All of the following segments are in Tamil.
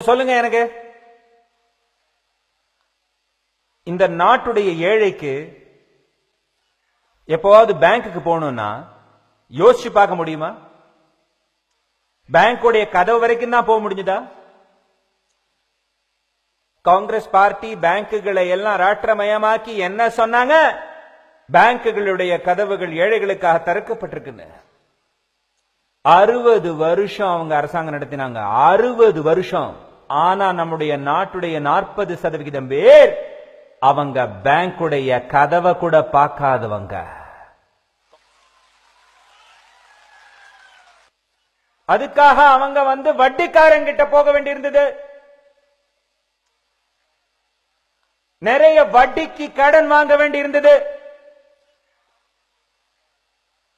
சொல்லுங்க எனக்கு. இந்த நாட்டுடைய ஏழைக்கு எப்பவாவது பேங்க்குக்கு போகணும்னா யோசிச்சு பார்க்க முடியுமா? பேங்குடைய கதவு வரைக்கும் தான் போக முடிஞ்சதா? காங்கிரஸ் பார்ட்டி பேங்குகளை எல்லாம் ராஷ்டிரமயமாக்கி என்ன சொன்னாங்க? பேங்குகளுடைய கதவுகள் ஏழைகளுக்காக திறக்கப்பட்டிருக்குன்னு. 60 வருஷம் அவங்க அரசாங்கம் நடத்தினாங்க. 60 வருஷம். ஆனா நம்முடைய நாட்டுடைய 40% பேர் அவங்க பேங்குடைய கதவை கூட பார்க்காதவங்க. அதுக்காக அவங்க வட்டிக்காரங்கிட்ட போக வேண்டியிருந்தது. நிறைய வட்டிக்கு கடன் வாங்க வேண்டியிருந்தது.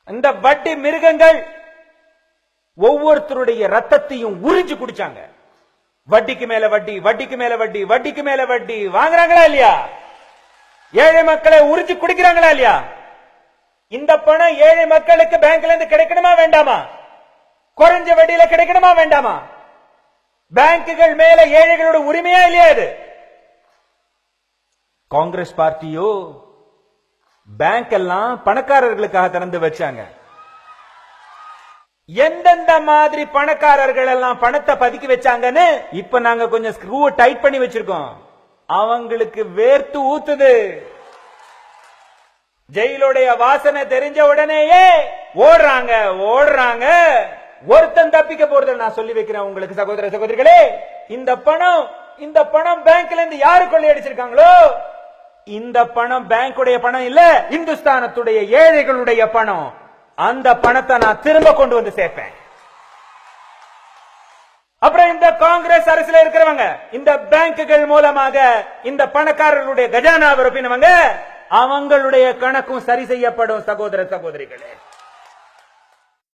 இந்த வட்டி மிருகங்கள் ஒவ்வொருத்தருடைய ரத்தத்தையும் உறிஞ்சு குடிச்சாங்க. வட்டிக்கு மேல வட்டி, வட்டிக்கு மேல வட்டி, வட்டிக்கு மேல வட்டி வாங்குறாங்களா இல்லையா? ஏழை மக்களை உறிஞ்சு குடிக்கிறாங்களா இல்லையா? இந்த பணம் ஏழை மக்களுக்கு பேங்க்ல இருந்து கிடைக்கணுமா வேண்டாமா? குறைஞ்ச வட்டியில கிடைக்கணுமா வேண்டாமா? பேங்குகள் மேல ஏழைகளோட உரிமையா இல்லையா? இது காங்கிரஸ் பார்ட்டியோ பேங்க் எல்லாம் பணக்காரர்களுக்காக திறந்து வச்சாங்க. எந்தெந்த மாதிரி பணக்காரர்கள் எல்லாம் பணத்தை பதுக்கி வச்சாங்கன்னு இப்ப நாங்க கொஞ்சம் ஸ்க்ரூ டைட் பண்ணி வச்சிருக்கோம். அவங்களுக்கு வேர்த்து ஊத்துது. ஜெயிலுடைய வாசனை தெரிஞ்ச உடனேயே ஓடுறாங்க ஓடுறாங்க. ஒருத்தன் தப்பிக்க போறது நான் சொல்லி வைக்கிறேன் உங்களுக்கு சகோதர சகோதரிகளே. இந்த பணம் பேங்க்ல இருந்து யாரு கொள்ளையடிச்சிருக்காங்களோ, இந்த பணம் பேங்குடைய பணம் இல்ல, இந்துஸ்தானத்துடைய ஏழைகளுடைய பணம். அந்த பணத்தை நான் திரும்ப கொண்டு வந்து சேர்ப்பேன். அப்புறம் இந்த காங்கிரஸ் அரசுல இருக்கிறவங்க இந்த பேங்குகள் மூலமாக இந்த பணக்காரர்களுடைய கஜானா விருப்பினவங்க, அவங்களுடைய கணக்கும் சரி செய்யப்படும் சகோதர சகோதரிகளே.